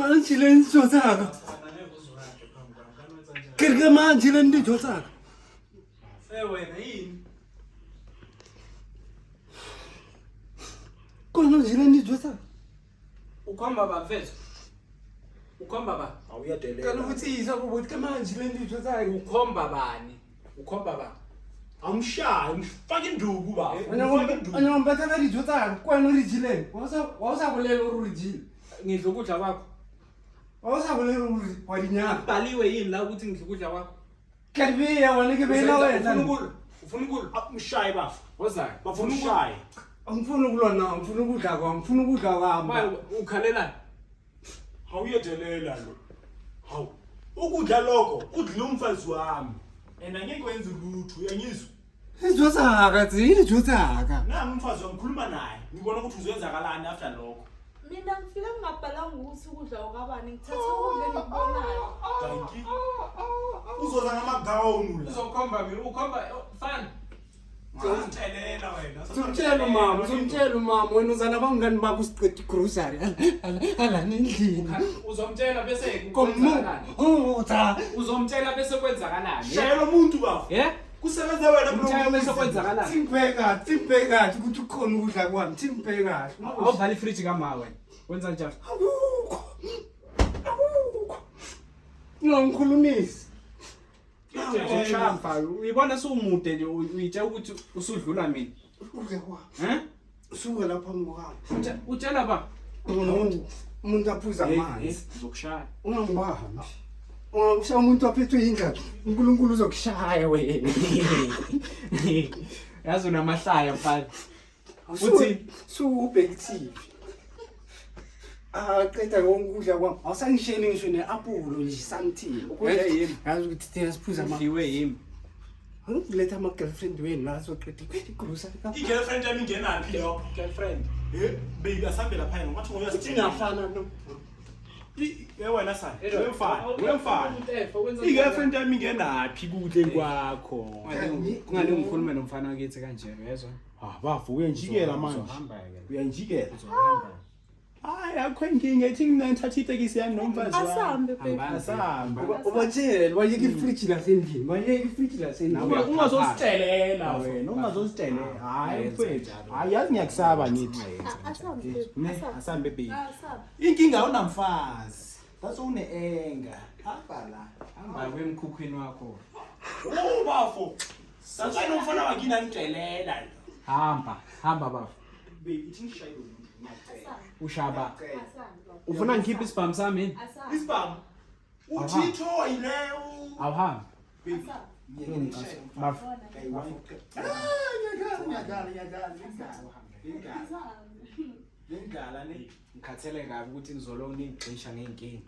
manje le ntho tsaka ke manje le ntho tsaka wena yini kona nje le ntho tsaka ukhomba bafethu ukhomba ba awuyadelela kana ukuthi isakubuthi ke manje le ntho tsaka ukhomba bani ukhomba ba amshayi ngifaka induku ba anya mbetha ka ntho tsaka kwena ri jileng wa sa bolela uri jile ngidla ukudla kwakho wa sa bolela uri wa dinyana baliwe yini la ukuthi ngidla ukudla kwakho kadibeya wena ke bela wena ufuna ukudla amshayi bafu ozayo bafuna umshayi angifuni ukulona ngifuna ukudla kwami ngifuna ukudla kwami maye ukhalelani awuyadelela lo hawu ukudla lokho udla umfazi wami ngeke wenze lutho uyangizwa ntho tsaka tsini ntho tsaka nami umfazi wami ngikhuluma naye ngibona ukuthi uzoyenzakalani after lokho mina ngifika ngingabhalanga ukuthi ukudla okabani ngithatha ukudla engikubonayo danki uzoza ngamagawunu la uzokhomba mina ukhomba fana uzitelela wena Sumtshela umama wena uzana abangani bakho usiqeda grocery ala nendlini uzomtshela bese komu cha uzomtshela bese kwenzakalani shayela umuntu bafu kusebenza wena umtshela bese kwenzakalani Thimpeka ukuthi ukhona ukudla kwami thimpeka awuvala ifridge kama wena wenza njani ngikhulumisi Uchampa uyibona sumude nje uyitshela ukuthi usudlula mina ukudla kwami suka lapha ngokami utshela ba umuntu aphuza amanzi uzokushaya ungangibambi ungashaya umuntu aphethwe yindlala uNkulunkulu uzokushaya wena yazi unamahlaya mfana uthi ubheki TV qeda ngokudla kwami awusangisheni ngisho neapple nje something ukudla yimi yazi ukuthi thina siphuza udliwe yimi letha ama girlfriend wenu la soqeda grocery i-girlfriend yami ingenaphi lokho girlfriend baby asambe lapha ngathi uthi ngafana no wena sana wemfana i-girlfriend yami ingenaphi kuhle kwakho kungani ngikhulume nomfana wakithi kanje uyezwa bafu uyanjikela manje uzohamba ke uyanjikela uzohamba hayi akho inkinga ethi nginathatha itekisi yami nomfazi wami asambe baby asamba ubatshele bayeke ifridge lasendlini bayeke ifridge lasendlini ungazositelela wena ungazositelela hayi mfethu hayi yazi ngiyakusaba nithi asambe baby inkinga awunamfazi base une-enga hamba la hamba kwemkhukhwini wakho bafo sasana umfana wakini angitelela hamba baba baby ithi ngishaye ushaba ufuna ngikhiphe isibhamu sami yini isibhamu uthitho yileyo awuhambi ngidala ne ngikhathele kabi ukuthi ngizolo ningixisha ngeenkinga